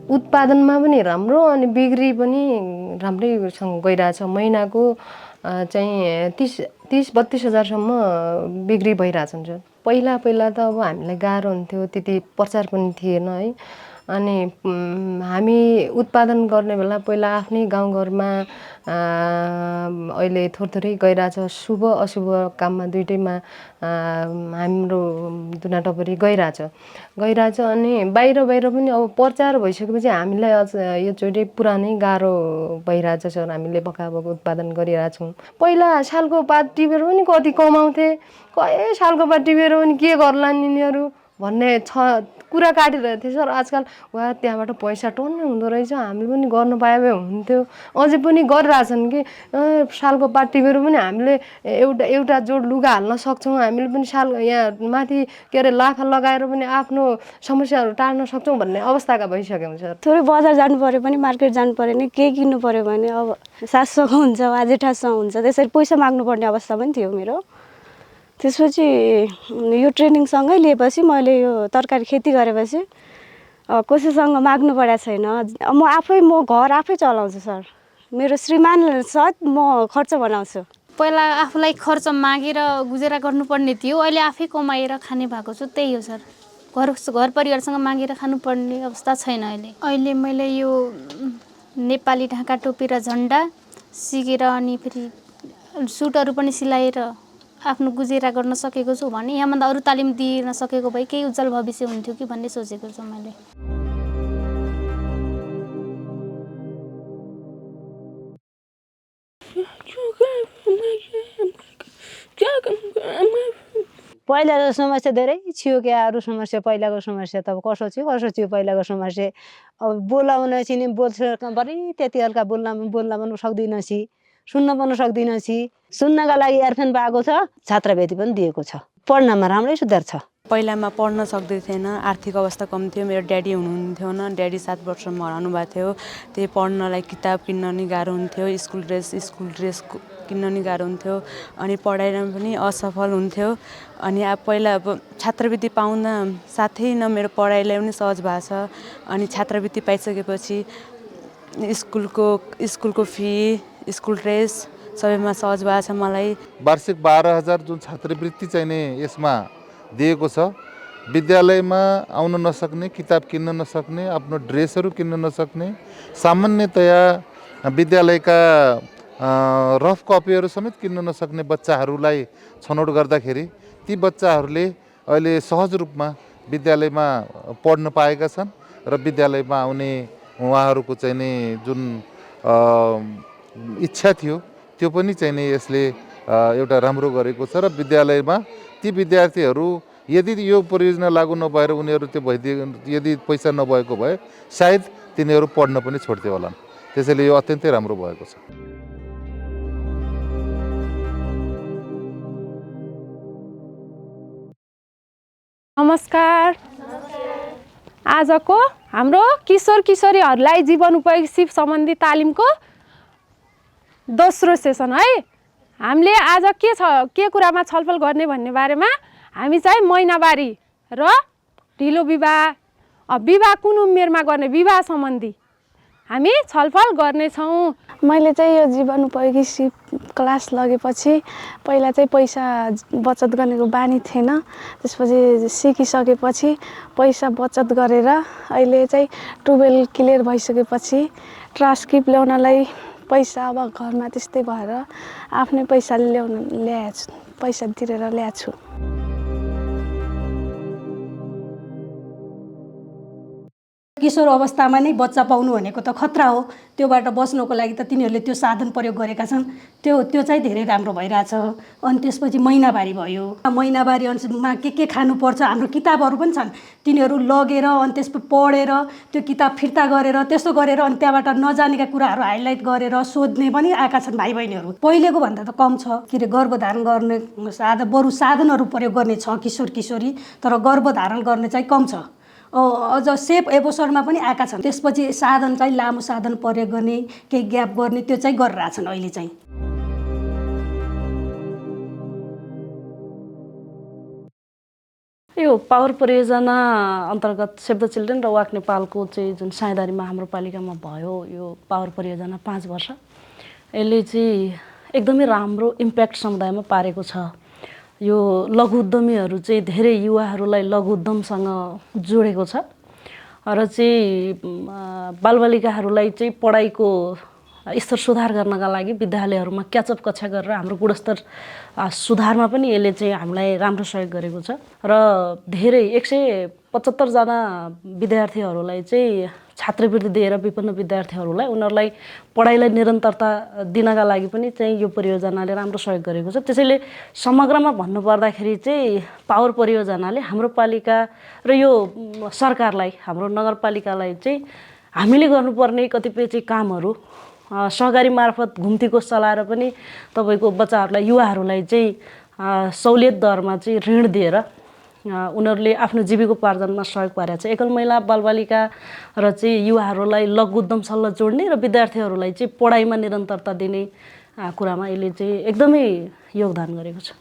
उत्पादनमा पनि राम्रो अनि बिक्री पनि राम्रैसँग गइरहेछ। महिनाको चाहिँ 30-32 हजारसम्म बिक्री भइरहेछन् सर। पहिला त अब हामीलाई गाह्रो हुन्थ्यो, त्यति प्रचार पनि थिएन है। अनि हामी उत्पादन गर्ने बेला पहिला आफ्नै गाउँघरमा अहिले थोरै गइरहेछ। शुभ अशुभ काममा दुइटैमा हाम्रो दुना टपरी गइरहेछ। अनि बाहिर पनि अब प्रचार भइसकेपछि हामीलाई अझ योचोटि पुरानै गाह्रो भइरहेछ सर। हामीले बकाबक उत्पादन गरिरहेछौँ। पहिला सालको पात टिपेर पनि कति कमाउँथे, सालको पात टिपेर पनि के गर्लान् यिनीहरू भन्ने कुरा काटिरहेको थियो सर। आजकल वा त्यहाँबाट पैसा टन्नै हुँदो रहेछ, हामीले पनि गर्न पाए भए हुन्थ्यो। अझै पनि गरिरहेछन् कि सालको पात टिपेर पनि हामीले एउटा जोड लुगा हाल्न सक्छौँ, हामीले पनि साल यहाँ माथि के अरे लाखा लगाएर पनि आफ्नो समस्याहरू टार्न सक्छौँ भन्ने अवस्थाका भइसक्यौँ सर। थोरै बजार जानु पऱ्यो पनि, मार्केट जानु पऱ्यो भने केही किन्नु पऱ्यो भने अब 700को हुन्छ वा 800 हुन्छ, त्यसरी पैसा माग्नुपर्ने अवस्था पनि थियो मेरो। त्यसपछि यो ट्रेनिङसँगै लिएपछि मैले यो तरकारी खेती गरेपछि कसैसँग माग्नु परेको छैन। म घर आफै चलाउँछु सर। मेरो श्रीमान सहित म खर्च बनाउँछु। पहिला आफूलाई खर्च मागेर गुजारा गर्नुपर्ने थियो, अहिले आफै कमाएर खाने भएको छु। त्यही हो सर। घर परिवारसँग मागेर खानुपर्ने अवस्था छैन अहिले मैले यो नेपाली ढाका टोपी र झन्डा सिकेर अनि फेरि सुटहरू पनि सिलाएर आफ्नो गुजारा गर्न सकेको छु भने यहाँभन्दा अरू तालिम दिन सकेको भए केही उज्जवल भविष्य हुन्थ्यो कि भन्ने सोचेको छु मैले। पहिलाको समस्या धेरै थियो क्या। अरू समस्या पहिलाको समस्या त अब कसो थियो पहिलाको समस्या। अब बोलाउन छिने बोल्छ बरी त्यति हल्का बोल्न पनि सक्दिनँ, सुन्न पनि सक्दिनँ। सुन्नका लागि इयरफोन पाएको छ, छात्रवृत्ति पनि दिएको छ। पढ्नमा राम्रै सुधार छ। पहिलामा पढ्न सक्दै थिएन, आर्थिक अवस्था कम थियो। मेरो ड्याडी हुनुहुन्थ्यो न, ड्याडी 7 वर्षमा हराउनु भएको थियो। त्यही पढ्नलाई किताब किन्न नि गाह्रो हुन्थ्यो, स्कुल ड्रेस किन्न नि गाह्रो हुन्थ्यो। अनि पढाइमा पनि असफल हुन्थ्यो। अनि पहिला छात्रवृत्ति पाउन साथै न मेरो पढाइलाई पनि सहज भएको छ। अनि छात्रवृत्ति पाइसकेपछि स्कुलको फी, स्कुल ड्रेस सबैमा सहज भएको छ मलाई। वार्षिक 12,000 जुन छात्रवृत्ति चाहिने यसमा दिएको छ। विद्यालयमा आउन नसक्ने, किताब किन्न नसक्ने, आफ्नो ड्रेसहरू किन्न नसक्ने, सामान्यतया विद्यालयका रफ कपीहरू समेत किन्न नसक्ने बच्चाहरूलाई छनौट गर्दाखेरि ती बच्चाहरूले अहिले सहज रूपमा विद्यालयमा पढ्न पाएका छन् र विद्यालयमा आउने उहाँहरूको चाहिँ नि जुन इच्छा थियो त्यो पनि चाहिँ नि यसले एउटा राम्रो गरेको छ। र विद्यालयमा ती विद्यार्थीहरू यदि यो परियोजना लागू नभएर उनीहरू त्यो यदि पैसा नभएको भए सायद तिनीहरू पढ्न पनि छोड्थे होलान्। त्यसैले यो अत्यन्तै राम्रो भएको छ। नमस्कार। आजको हाम्रो किशोर किशोरीहरूलाई जीवन उपयोगी सिप सम्बन्धी तालिमको दोस्रो सेसन है। हामीले आज के कुरामा छलफल गर्ने भन्ने बारेमा हामी चाहिँ महिनावारी र ढिलो विवाह कुन उमेरमा गर्ने विवाह सम्बन्धी हामी छलफल गर्नेछौँ। मैले चाहिँ यो जीवन उपयोगी सिप क्लास लगेपछि पहिला चाहिँ पैसा बचत गर्नेको बानी थिएन। त्यसपछि सिकिसकेपछि पैसा बचत गरेर अहिले चाहिँ 12 क्लियर भइसकेपछि ट्रान्सक्रिप्ट ल्याउनलाई पैसा अब घरमा त्यस्तै भएर आफ्नै पैसाले पैसा तिरेर ल्याएको छु। किशोर अवस्थामा नै बच्चा पाउनु भनेको त खतरा हो। त्योबाट बच्नको लागि त तिनीहरूले त्यो साधन प्रयोग गरेका छन्। त्यो चाहिँ धेरै राम्रो भइरहेछ। अनि त्यसपछि महिनावारी भयो। महिनावारी अनुसारमा के खानुपर्छ, हाम्रो किताबहरू पनि छन्, तिनीहरू लगेर अनि त्यसपछि पढेर त्यो किताब फिर्ता गरेर त्यसो गरेर अनि त्यहाँबाट नजानेका कुराहरू हाइलाइट गरेर सोध्ने पनि आएका छन् भाइ बहिनीहरू। पहिलेको भन्दा त कम छ। के अरे गर्भधारण गर्ने बरु साधनहरू प्रयोग गर्ने छ किशोर किशोरी, तर गर्भधारण गर्ने चाहिँ कम छ। अझ सेफ एबोसरमा पनि आएका छन्। त्यसपछि साधन चाहिँ लामो साधन प्रयोग गर्ने, केही ग्याप गर्ने त्यो चाहिँ गरिरहेछन् अहिले चाहिँ। यो पावर परियोजना अन्तर्गत सेभ द चिल्ड्रेन र वाक नेपालको चाहिँ जुन साझेदारीमा हाम्रो पालिकामा भयो यो पावर परियोजना 5 वर्ष यसले चाहिँ एकदमै राम्रो इम्प्याक्ट समुदायमा पारेको छ। यो लघु उद्यमीहरू चाहिँ धेरै युवाहरूलाई लघु उद्यमसँग जोडेको छ र चाहिँ बालबालिकाहरूलाई चाहिँ पढाइको स्तर सुधार गर्नका लागि विद्यालयहरूमा क्याचअप कक्षा गरेर हाम्रो गुणस्तर सुधारमा पनि यसले चाहिँ हामीलाई राम्रो सहयोग गरेको छ र धेरै 175 जना विद्यार्थीहरूलाई चाहिँ छात्रवृत्ति दिएर विपन्न विद्यार्थीहरूलाई उनीहरूलाई पढाइलाई निरन्तरता दिनका लागि पनि चाहिँ यो परियोजनाले राम्रो सहयोग गरेको छ। त्यसैले समग्रमा भन्नुपर्दाखेरि चाहिँ पावर परियोजनाले हाम्रो पालिका र यो सरकारलाई हाम्रो नगरपालिकालाई चाहिँ हामीले गर्नुपर्ने कतिपय चाहिँ कामहरू सहकारी मार्फत घुम्तीको चलाएर पनि तपाईँको बच्चाहरूलाई युवाहरूलाई चाहिँ सहुलियत दरमा चाहिँ ऋण दिएर उनीहरूले आफ्नो जीविकोपार्जनमा सहयोग पारेको छ। एकल महिला बालबालिका र चाहिँ युवाहरूलाई लघु उद्यमसँग जोड्ने र विद्यार्थीहरूलाई चाहिँ पढाइमा निरन्तरता दिने कुरामा यसले चाहिँ एकदमै योगदान गरेको छ।